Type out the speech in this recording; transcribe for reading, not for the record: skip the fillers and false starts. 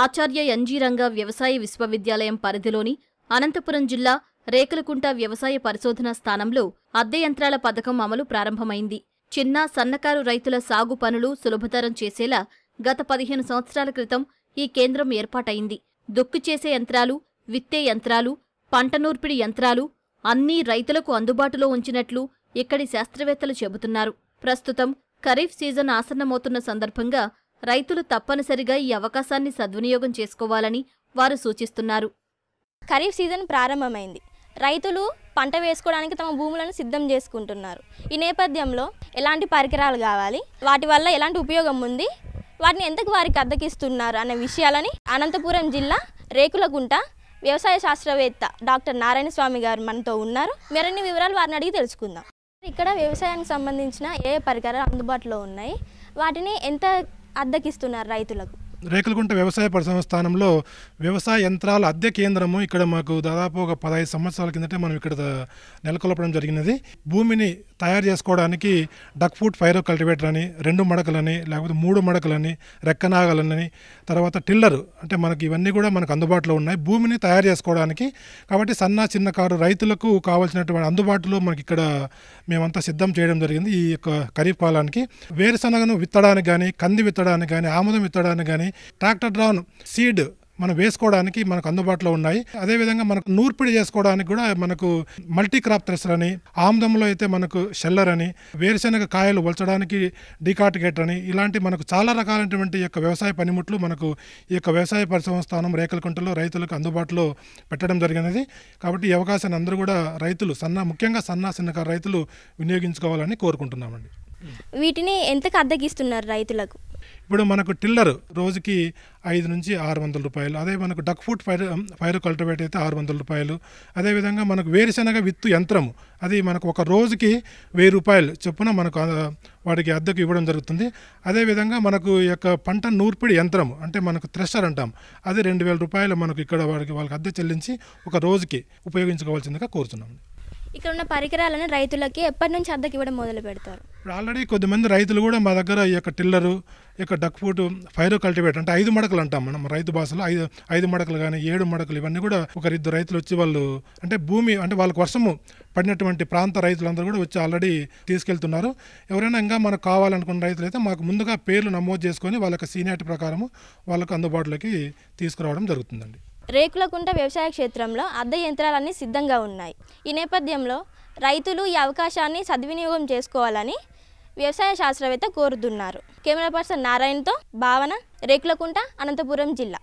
ఆచార్య NG Ranga వ్యవసాయ విశ్వవిద్యాలయం పరిధిలోని అనంతపురం జిల్లా రేకులకుంట వ్యవసాయ పరిశోధనా స్థానంలో అద్దె యంత్రాల పథకం అమలు ప్రారంభమైంది. చిన్న, సన్నకారు రైతుల సాగు పనులు సులభతరం చేసేలా గత 15 సంవత్సరాల క్రితం ఈ కేంద్రం ఏర్పాటైంది. దుక్కు చేసే యంత్రాలు, విత్తే యంత్రాలు, పంట నూర్పిడి యంత్రాలు అన్నీ రైతులకు అందుబాటులో ఉంచినట్లు ఇక్కడి శాస్త్రవేత్తలు చెబుతున్నారు. ప్రస్తుతం ఖరీఫ్ సీజన్ ఆసన్నమవుతున్న సందర్భంగా రైతులు తప్పనిసరిగా ఈ అవకాశాన్ని సద్వినియోగం చేసుకోవాలని వారు సూచిస్తున్నారు. ఖరీఫ్ సీజన్ ప్రారంభమైంది. రైతులు పంట వేసుకోవడానికి తమ భూములను సిద్ధం చేసుకుంటున్నారు. ఈ నేపథ్యంలో ఎలాంటి పరికరాలు కావాలి, వాటి వల్ల ఎలాంటి ఉపయోగం ఉంది, వాటిని ఎంతకు వారికి అద్దెకిస్తున్నారు అనే విషయాలని అనంతపురం జిల్లా రేకులకుంట వ్యవసాయ శాస్త్రవేత్త డాక్టర్ నారాయణ స్వామి గారు మనతో ఉన్నారు. మరిన్ని వివరాలు వారిని అడిగి తెలుసుకుందాం. ఇక్కడ వ్యవసాయానికి సంబంధించిన ఏ పరికరాలు అందుబాటులో ఉన్నాయి, వాటిని ఎంత అద్దెకిస్తున్నారు రైతులకు? రేకులకుంట వ్యవసాయ పరిశోధన స్థానంలో వ్యవసాయ యంత్రాల అద్దె కేంద్రము ఇక్కడ మాకు దాదాపు ఒక 15 సంవత్సరాల కిందటే మనం ఇక్కడ నెలకొల్పడం జరిగినది. భూమిని తయారు చేసుకోవడానికి డక్ ఫుట్ ఫైరో కల్టివేటర్ అని, 2 మడకలని, లేకపోతే 3 మడకలని, రెక్కనాగలని, తర్వాత టిల్లర్, అంటే మనకి ఇవన్నీ కూడా మనకు అందుబాటులో ఉన్నాయి భూమిని తయారు చేసుకోవడానికి. కాబట్టి సన్న చిన్నకారు రైతులకు కావాల్సినటువంటి అందుబాటులో మనకి ఇక్కడ మేమంతా సిద్ధం చేయడం జరిగింది. ఈ యొక్క ఖరీఫ్ కాలానికి వేరుశనగను విత్తడానికి కానీ, కంది విత్తడానికి కానీ, ఆముదం విత్తడానికి కానీ, ట్రాక్టర్ డ్రాన్ సీడ్ మనం వేసుకోవడానికి మనకు అందుబాటులో ఉన్నాయి. అదేవిధంగా మనకు నూర్పిడి చేసుకోవడానికి కూడా మనకు మల్టీ క్రాప్ థ్రెషర్ అని, ఆముదంలో అయితే మనకు షెల్లర్ అని, వేరుశనగ కాయలు వలచడానికి డికార్టికేటర్ అని, ఇలాంటి మనకు చాలా రకాలైనటువంటి యొక్క వ్యవసాయ పనిముట్లు మనకు ఈ యొక్క వ్యవసాయ పరిశోధన స్థానం రేకులకుంటలో రైతులకు అందుబాటులో పెట్టడం జరిగినది. కాబట్టి ఈ అవకాశాన్ని అందరూ కూడా రైతులు ముఖ్యంగా చిన్నకారు రైతులు వినియోగించుకోవాలని కోరుకుంటున్నామండి. వీటిని ఎంతకు అద్దెకిస్తున్నారు రైతులకు? ఇప్పుడు మనకు టిల్లర్ రోజుకి 5 నుంచి 600 రూపాయలు, అదే మనకు డక్ ఫుట్ ఫైరో కల్టివేటర్ అయితే 600 రూపాయలు, అదేవిధంగా మనకు వేరుశనగ విత్తు యంత్రము అది మనకు ఒక రోజుకి 1000 రూపాయలు చొప్పున మనకు వాటికి అద్దెకు ఇవ్వడం జరుగుతుంది. అదేవిధంగా మనకు ఈ యొక్క పంట నూర్పిడి యంత్రము అంటే మనకు థ్రెషర్ అంటాం, అది 2000 రూపాయలు మనకు ఇక్కడ వాళ్ళకి అద్దె చెల్లించి ఒక రోజుకి ఉపయోగించుకోవాల్సిందిగా కోరుతున్నాం. ఇక్కడ ఉన్న పరికరాలను రైతులకి ఎప్పటి నుంచి అద్దెకి ఇవ్వడం మొదలు పెడతారు? ఆల్రెడీ కొద్దిమంది రైతులు కూడా మా దగ్గర ఈ యొక్క టిల్లరు, ఈ యొక్క డక్ ఫుట్ ఫైరో కల్టివేటర్ అంటే 5 మడకలు అంటాం మనం రైతు భాషలో, 5 మడకలు కానీ 7 మడకలు, ఇవన్నీ కూడా 1-2 రైతులు వచ్చి వాళ్ళు అంటే భూమి అంటే వాళ్ళకి వర్షము పడినటువంటి ప్రాంత రైతులందరూ కూడా వచ్చి ఆల్రెడీ తీసుకెళ్తున్నారు. ఎవరైనా ఇంకా మనకు కావాలనుకున్న రైతులు అయితే మాకు ముందుగా పేర్లు నమోదు చేసుకొని వాళ్ళకి సీనియారిటీ ప్రకారము వాళ్ళకు అందుబాటులోకి తీసుకురావడం జరుగుతుందండి. రేకులకుంట వ్యవసాయ క్షేత్రంలో అద్దె యంత్రాలన్నీ సిద్ధంగా ఉన్నాయి. ఈ నేపథ్యంలో రైతులు ఈ అవకాశాన్ని సద్వినియోగం చేసుకోవాలని వ్యవసాయ శాస్త్రవేత్త కోరుతున్నారు. కెమెరా పర్సన్ నారాయణతో భావన, రేకులకుంట, అనంతపురం జిల్లా.